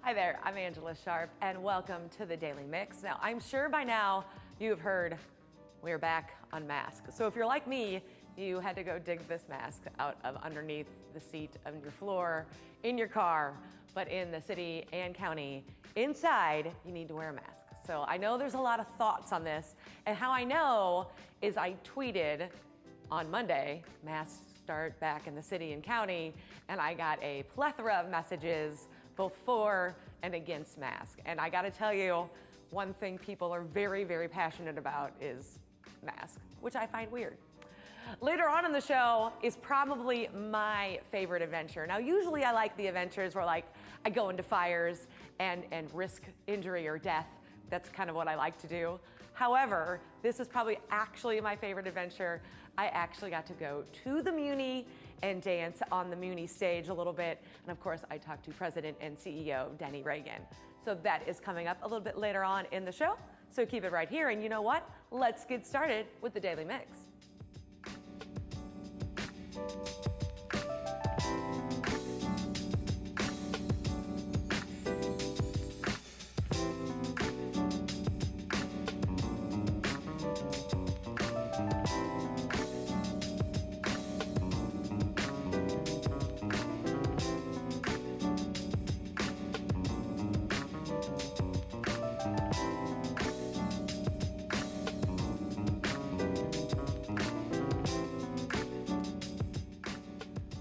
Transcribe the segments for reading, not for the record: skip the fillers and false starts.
Hi there, I'm Angela Sharp, and welcome to the Daily Mix. Now, I'm sure by now you've heard we're back on masks. So if you're like me, you had to go dig this mask out of underneath the seat of your floor, in your car, but in the city and county, inside, you need to wear a mask. So I know there's a lot of thoughts on this, and how I know is I tweeted on Monday, masks start back in the city and county, and I got a plethora of messages both for and against masks. And I gotta tell you, one thing people are very, very passionate about is masks, which I find weird. Later on in the show is probably my favorite adventure. Now, usually I like the adventures where I go into fires and risk injury or death. That's kind of what I like to do. However, this is probably actually my favorite adventure. I actually got to go to the Muny and dance on the Muny stage a little bit. And of course, I talked to President and CEO Denny Reagan. So that is coming up a little bit later on in the show. So keep it right here. And you know what? Let's get started with the Daily Mix.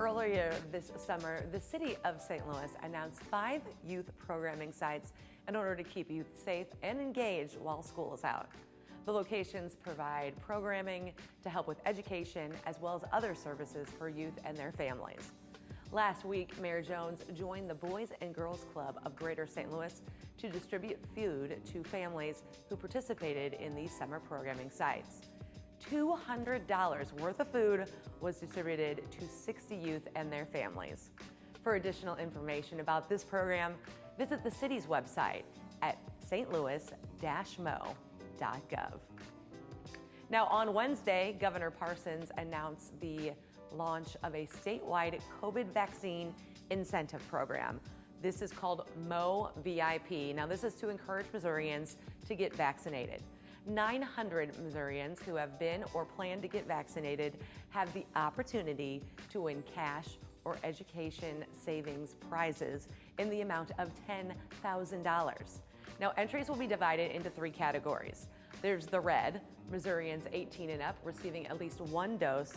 Earlier this summer, the city of St. Louis announced 5 youth programming sites in order to keep youth safe and engaged while school is out. The locations provide programming to help with education as well as other services for youth and their families. Last week, Mayor Jones joined the Boys and Girls Club of Greater St. Louis to distribute food to families who participated in these summer programming sites. $200 worth of food was distributed to 60 youth and their families. For additional information about this program, visit the city's website at stlouis-mo.gov. Now, on Wednesday, Governor Parson announced the launch of a statewide COVID vaccine incentive program. This is called Mo VIP. Now, this is to encourage Missourians to get vaccinated. 900 Missourians who have been or plan to get vaccinated have the opportunity to win cash or education savings prizes in the amount of $10,000. Now, entries will be divided into 3 categories. There's the red, Missourians 18 and up receiving at least 1 dose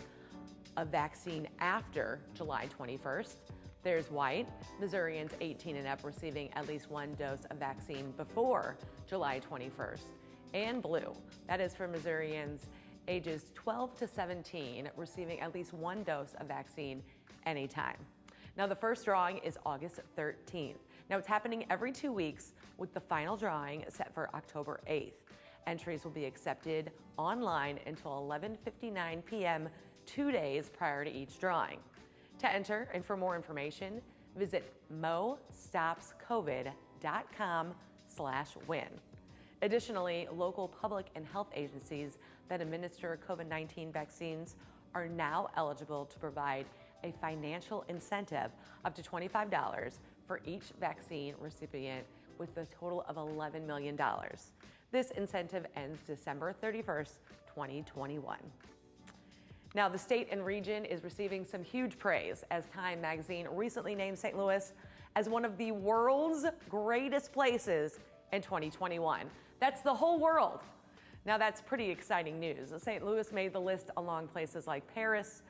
of vaccine after July 21st. There's white, Missourians 18 and up receiving at least 1 dose of vaccine before July 21st. And blue, that is for Missourians ages 12 to 17 receiving at least 1 dose of vaccine anytime. Now, the first drawing is August 13th. Now, it's happening every 2 weeks with the final drawing set for October 8th. Entries will be accepted online until 11:59 p.m. 2 days prior to each drawing. To enter and for more information, visit mostopscovid.com/win. Additionally, local public and health agencies that administer COVID-19 vaccines are now eligible to provide a financial incentive up to $25 for each vaccine recipient with a total of $11 million. This incentive ends December 31st, 2021. Now, the state and region is receiving some huge praise as Time magazine recently named St. Louis as one of the world's greatest places in 2021. That's the whole world. Now, that's pretty exciting news. St. Louis made the list along places like Paris,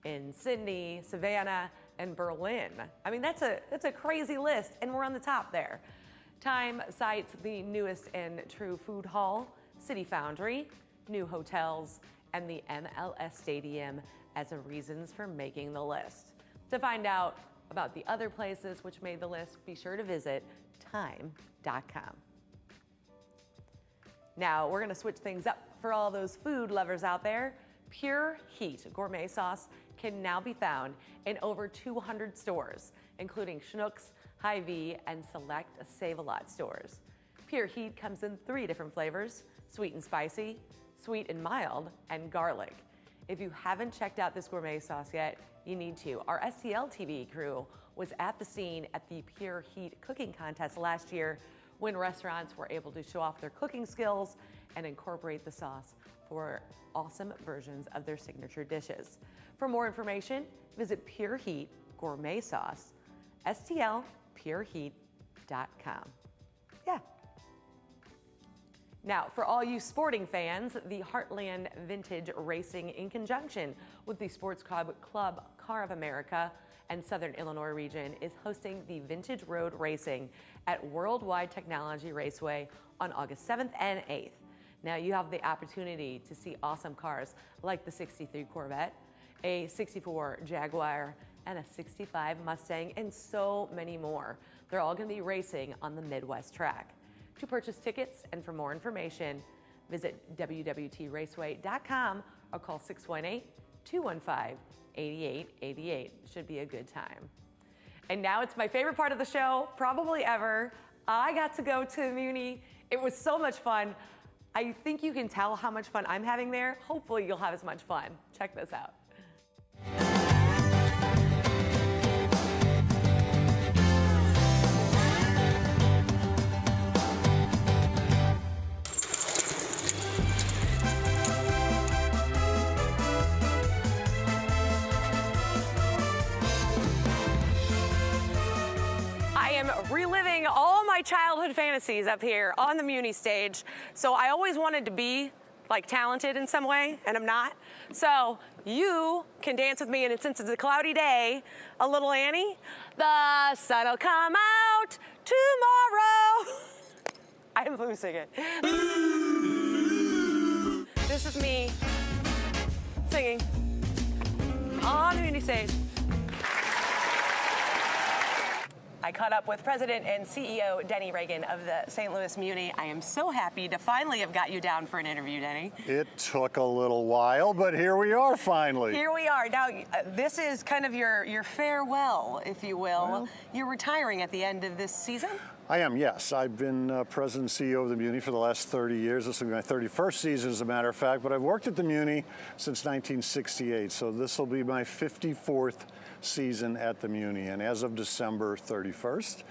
in Sydney, Savannah, and Berlin. I mean, that's a crazy list, and we're on the top there. Time cites the newest and true food hall, City Foundry, new hotels, and the MLS Stadium as the reasons for making the list. To find out about the other places which made the list, be sure to visit time.com. Now, we're gonna switch things up for all those food lovers out there. Pure Heat gourmet sauce can now be found in over 200 stores, including Schnucks, Hy-Vee, and select Save-A-Lot stores. Pure Heat comes in 3 different flavors: sweet and spicy, sweet and mild, and garlic. If you haven't checked out this gourmet sauce yet, you need to. Our STL TV crew was at the scene at the Pure Heat cooking contest last year when restaurants were able to show off their cooking skills and incorporate the sauce for awesome versions of their signature dishes. For more information, visit Pure Heat Gourmet Sauce, stlpureheat.com. Yeah. Now, for all you sporting fans, the Heartland Vintage Racing, in conjunction with the Sports Club Car of America and Southern Illinois region, is hosting the Vintage Road Racing at World Wide Technology Raceway on August 7th and 8th. Now, you have the opportunity to see awesome cars like the 63 Corvette, a 64 Jaguar, and a 65 Mustang, and so many more. They're all going to be racing on the Midwest track. To purchase tickets and for more information, visit www.raceway.com or call 618-215-8888. Should be a good time. And now it's my favorite part of the show, probably ever. I got to go to Muny. It was so much fun. I think you can tell how much fun I'm having there. Hopefully you'll have as much fun. Check this out. Reliving all my childhood fantasies up here on the Muny stage. So I always wanted to be like talented in some way, and I'm not. So you can dance with me, and since it's a cloudy day, a little Annie. The sun'll come out tomorrow. I'm losing it. This is me singing on the Muny stage. I caught up with President and CEO Denny Reagan of the St. Louis Muny. I am so happy to finally have got you down for an interview, Denny. It took a little while, but here we are finally. Here we are. Now, this is kind of your farewell, if you will. Well, you're retiring at the end of this season? I am, yes. I've been president and CEO of the Muny for the last 30 years. This will be my 31st season, as a matter of fact, but I've worked at the Muny since 1968, so this will be my 54th season at the Muny, and as of December 31st,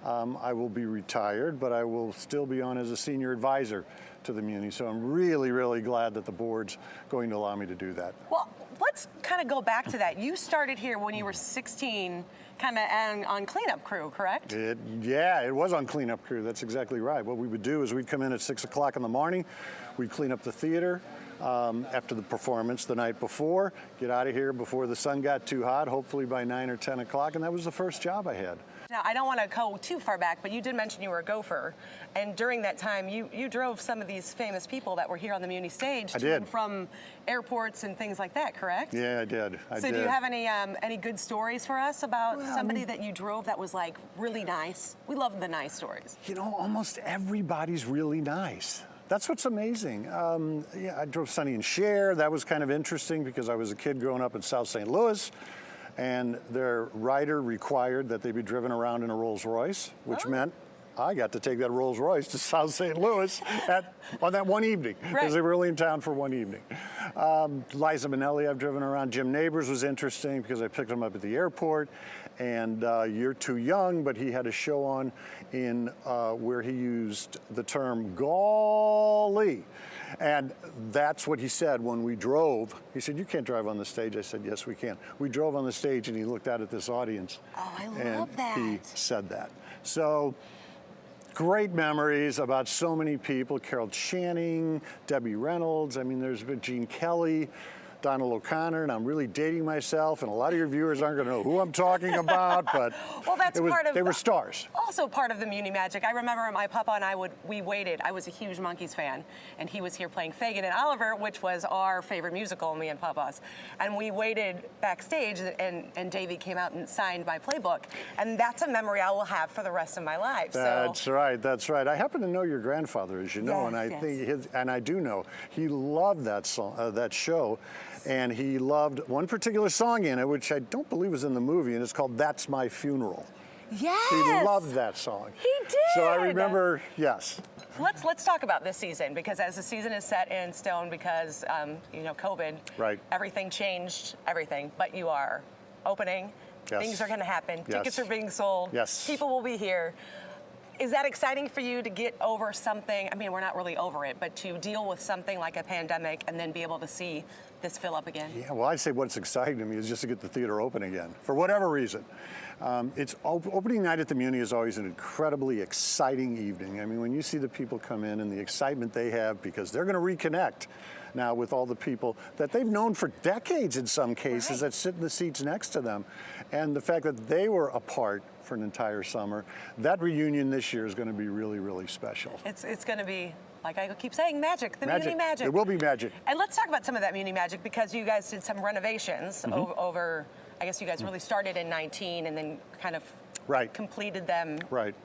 I will be retired, but I will still be on as a senior advisor to the Muny, so I'm really, really glad that the board's going to allow me to do that. Well, let's kind of go back to that. You started here when you were 16, kind of on cleanup crew, correct? Yeah, it was on cleanup crew. That's exactly right. What we would do is we'd come in at 6 o'clock in the morning, we'd clean up the theater after the performance the night before, get out of here before the sun got too hot, hopefully by 9 or 10 o'clock, and that was the first job I had. Now, I don't want to go too far back, but you did mention you were a gopher, and during that time, you drove some of these famous people that were here on the Muny stage to and from airports and things like that, correct? Yeah, I did. So do you have any good stories for us about somebody that you drove that was like really nice? We love the nice stories. You know, almost everybody's really nice. That's what's amazing. Yeah, I drove Sonny and Cher. That was kind of interesting because I was a kid growing up in South St. Louis, and their rider required that they be driven around in a Rolls Royce, which meant I got to take that Rolls Royce to South St. Louis on that one evening, because they were only in town for one evening. Liza Minnelli I've driven around. Jim Nabors was interesting because I picked him up at the airport, and You're Too Young, but he had a show on in where he used the term golly. And that's what he said when we drove. He said, "You can't drive on the stage." I said, "Yes, we can." We drove on the stage, and he looked out at this audience. Oh, I love that. He said that. So great memories about so many people. Carol Channing, Debbie Reynolds. I mean, there's been Gene Kelly, Donald O'Connor, and I'm really dating myself, and a lot of your viewers aren't going to know who I'm talking about, but well, that's they were stars. Also part of the Muny magic. I remember my papa and I we waited. I was a huge Monkees fan, and he was here playing Fagin and Oliver, which was our favorite musical, me and Papa's. And we waited backstage, and Davey came out and signed my playbook, and that's a memory I will have for the rest of my life. That's right. That's right. I happen to know your grandfather, as you know, and I think I do know he loved that song, that show. And he loved one particular song in it, which I don't believe was in the movie, and it's called "That's My Funeral." Yes. He loved that song. He did. So I remember, yes. Let's talk about this season, because as the season is set in stone, because you know, COVID, right, everything changed, everything. But you are opening. Yes. Things are going to happen. Yes. Tickets are being sold. Yes. People will be here. Is that exciting for you to get over something? I mean, we're not really over it, but to deal with something like a pandemic and then be able to see this fill up again? Yeah, well, I'd say what's exciting to me is just to get the theater open again, for whatever reason. It's opening night at the Muny is always an incredibly exciting evening. I mean, when you see the people come in and the excitement they have because they're going to reconnect now with all the people that they've known for decades in some cases that sit in the seats next to them. And the fact that they were apart for an entire summer, that reunion this year is going to be really, really special. It's going to be, like I keep saying, magic, the Muny magic. There will be magic. And let's talk about some of that Muny magic, because you guys did some renovations over, I guess you guys really started in 19 and then kind of completed them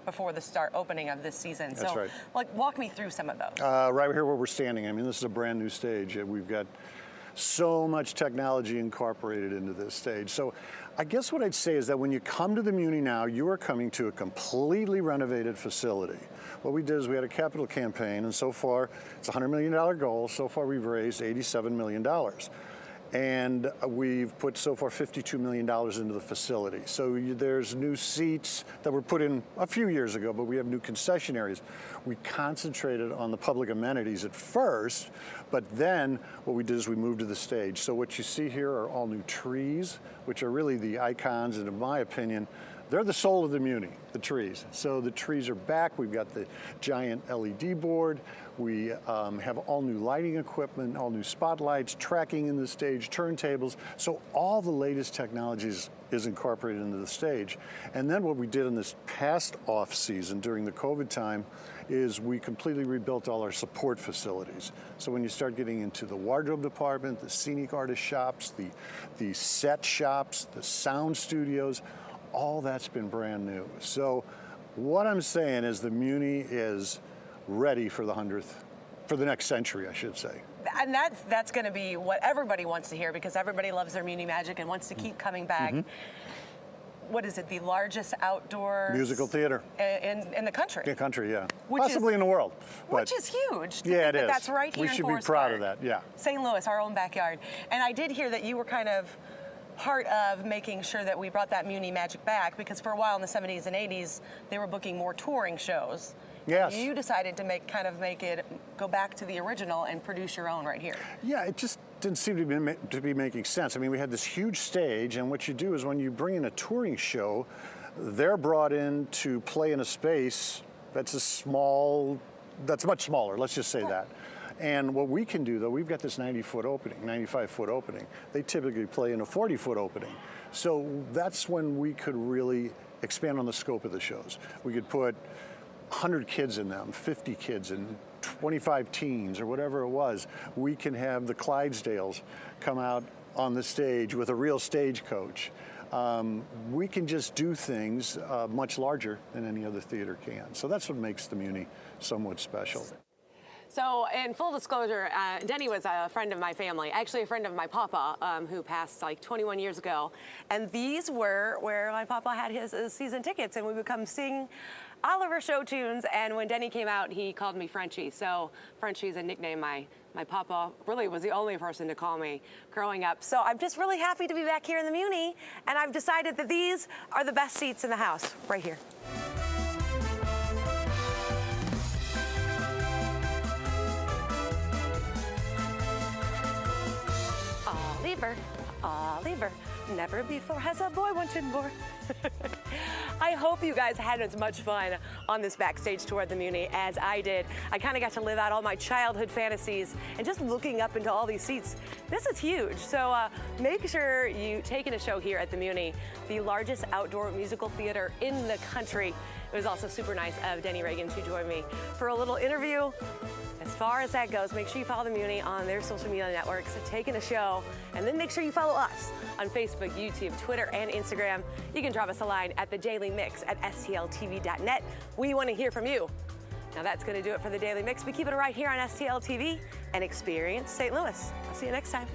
before the opening of this season. That's so like, walk me through some of those. Right here where we're standing, I mean, this is a brand new stage. We've got so much technology incorporated into this stage. So I guess what I'd say is that when you come to the Muny now, you are coming to a completely renovated facility. What we did is we had a capital campaign, and so far, it's a $100 million goal. So far, we've raised $87 million. And we've put so far $52 million into the facility. So there's new seats that were put in a few years ago, but we have new concession areas. We concentrated on the public amenities at first, but then what we did is we moved to the stage. So what you see here are all new trees, which are really the icons, and in my opinion, they're the soul of the Muny, the trees. So the trees are back. We've got the giant LED board. We have all new lighting equipment, all new spotlights, tracking in the stage, turntables. So all the latest technologies is incorporated into the stage. And then what we did in this past off season during the COVID time is we completely rebuilt all our support facilities. So when you start getting into the wardrobe department, the scenic artist shops, the set shops, the sound studios, all that's been brand new. So what I'm saying is the Muny is ready for the 100th, for the next century, I should say. And that's going to be what everybody wants to hear, because everybody loves their Muny magic and wants to keep coming back. What is it, the largest outdoor musical theater in the country? In the country, yeah. Possibly in the world. Which is huge. Yeah, it is. That's right here in We should Forest be proud Park. of that, yeah. St. Louis, our own backyard. And I did hear that you were kind of part of making sure that we brought that Muny magic back, because for a while in the 70s and 80s, they were booking more touring shows. Yes. You decided to make it go back to the original and produce your own right here. Yeah, it just didn't seem to be making sense. I mean, we had this huge stage, and what you do is when you bring in a touring show, they're brought in to play in a space that's much smaller, let's just say that. And what we can do, though, we've got this 90-foot opening, 95-foot opening. They typically play in a 40-foot opening. So that's when we could really expand on the scope of the shows. We could put 100 kids in them, 50 kids and 25 teens or whatever it was. We can have the Clydesdales come out on the stage with a real stagecoach. We can just do things much larger than any other theater can. So that's what makes the Muny somewhat special. So, in full disclosure, Denny was a friend of my family, actually a friend of my papa, who passed like 21 years ago. And these were where my papa had his season tickets, and we would come sing all of our show tunes. And when Denny came out, he called me Frenchie. So Frenchie's a nickname my papa really was the only person to call me growing up. So I'm just really happy to be back here in the Muny, and I've decided that these are the best seats in the house, right here. Oliver, never before has a boy wanted more. I hope you guys had as much fun on this backstage tour at the Muny as I did. I kind of got to live out all my childhood fantasies, and just looking up into all these seats, this is huge. So make sure you take in a show here at the Muny, the largest outdoor musical theater in the country. It was also super nice of Denny Reagan to join me for a little interview. As far as that goes, make sure you follow the Muny on their social media networks, take in a show, and then make sure you follow us on Facebook, YouTube, Twitter, and Instagram. You can drop us a line at thedailymix@stltv.net. We want to hear from you. Now that's going to do it for the Daily Mix. We keep it right here on STL TV and Experience St. Louis. I'll see you next time.